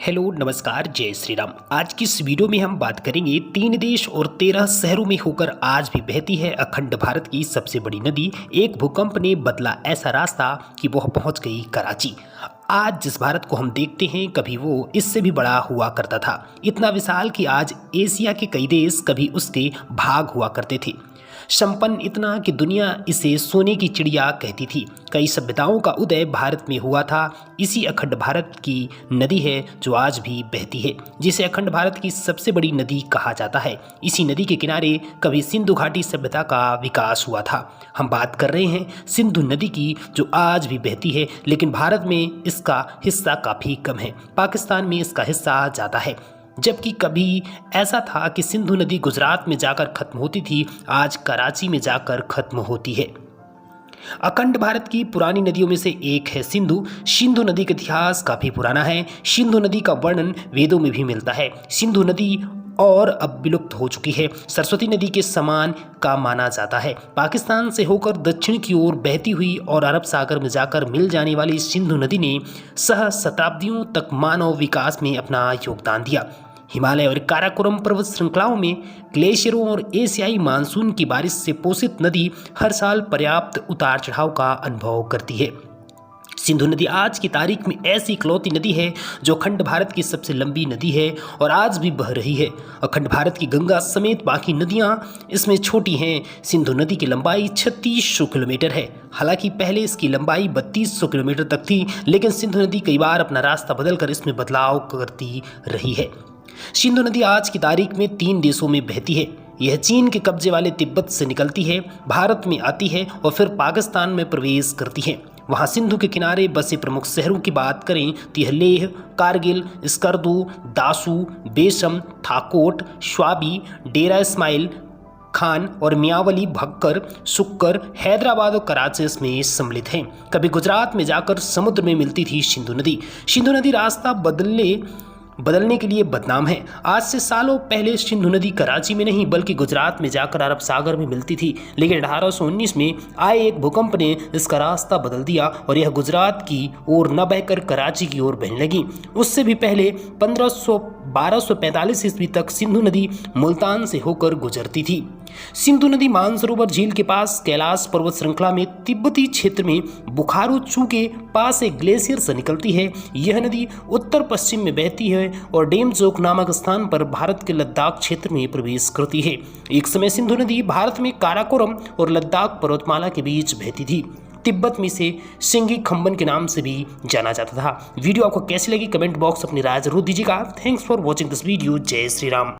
Hello नमस्कार जय श्री राम। आज की इस वीडियो में हम बात करेंगे 3 देश और 13 शहरों में होकर आज भी बहती है अखंड भारत की सबसे बड़ी नदी। एक भूकंप ने बदला ऐसा रास्ता कि वह पहुंच गई कराची। आज जिस भारत को हम देखते हैं कभी वो इससे भी बड़ा हुआ करता था, इतना विशाल कि आज एशिया के कई देश कभी उसके भाग हुआ करते थे। संपन्न इतना कि दुनिया इसे सोने की चिड़िया कहती थी। कई सभ्यताओं का उदय भारत में हुआ था। इसी अखंड भारत की नदी है जो आज भी बहती है, जिसे अखंड भारत की सबसे बड़ी नदी कहा जाता है। इसी नदी के किनारे कभी सिंधु घाटी सभ्यता का विकास हुआ था। हम बात कर रहे हैं सिंधु नदी की, जो आज भी बहती है, लेकिन भारत में इसका हिस्सा काफ़ी कम है। पाकिस्तान में इसका हिस्सा ज़्यादा है। जबकि कभी ऐसा था कि सिंधु नदी गुजरात में जाकर खत्म होती थी, आज कराची में जाकर खत्म होती है। अखंड भारत की पुरानी नदियों में से एक है सिंधु। सिंधु नदी का इतिहास काफ़ी पुराना है। सिंधु नदी का वर्णन वेदों में भी मिलता है। सिंधु नदी और अब विलुप्त हो चुकी है। सरस्वती नदी के समान का माना जाता है। पाकिस्तान से होकर दक्षिण की ओर बहती हुई और अरब सागर में जाकर मिल जाने वाली सिंधु नदी ने शताब्दियों तक मानव विकास में अपना योगदान दिया। हिमालय और काराकोरम पर्वत श्रृंखलाओं में ग्लेशियरों और एशियाई मानसून की बारिश से पोषित नदी हर साल पर्याप्त उतार चढ़ाव का अनुभव करती है। सिंधु नदी आज की तारीख में ऐसी इकलौती नदी है जो अखंड भारत की सबसे लंबी नदी है और आज भी बह रही है। अखंड भारत की गंगा समेत बाकी नदियां इसमें छोटी हैं। सिंधु नदी की लंबाई 3600 किलोमीटर है। हालांकि पहले इसकी लंबाई 3200 किलोमीटर तक थी, लेकिन सिंधु नदी कई बार अपना रास्ता बदलकर इसमें बदलाव करती रही है। सिंधु नदी आज की तारीख में 3 देशों में बहती है। यह चीन के कब्जे वाले तिब्बत से निकलती है, भारत में आती है और फिर पाकिस्तान में प्रवेश करती है। वहाँ सिंधु के किनारे बसे प्रमुख शहरों की बात करें तो यह लेह, कारगिल, स्कर्दू, दासू, बेशम, थाकोट, स्वाबी, डेरा इस्माइल खान और मियावली, भक्कर, सुक्कर, हैदराबाद और कराची में सम्मिलित हैं। कभी गुजरात में जाकर समुद्र में मिलती थी सिंधु नदी। सिंधु नदी रास्ता बदलने के लिए बदनाम है। आज से सालों पहले सिंधु नदी कराची में नहीं बल्कि गुजरात में जाकर अरब सागर में मिलती थी, लेकिन 1819 में आए एक भूकंप ने इसका रास्ता बदल दिया और यह गुजरात की ओर न बहकर कराची की ओर बहने लगी। उससे भी पहले 1245 ईस्वी तक सिंधु नदी मुल्तान से होकर गुजरती थी। सिंधु नदी मानसरोवर झील के पास कैलाश पर्वत श्रृंखला में तिब्बती क्षेत्र में बुखारू चू के पास एक ग्लेशियर से निकलती है। यह नदी उत्तर पश्चिम में बहती है और डेमचोक नामक स्थान पर भारत के लद्दाख क्षेत्र में प्रवेश करती है। एक समय सिंधु नदी भारत में काराकोरम और लद्दाख पर्वतमाला के बीच बहती थी। तिब्बत में से सिंगी खंबन के नाम से भी जाना जाता था। वीडियो आपको कैसी लगी कमेंट बॉक्स अपनी राय जरूर दीजिएगा। Thanks for watching this video. जय श्री राम।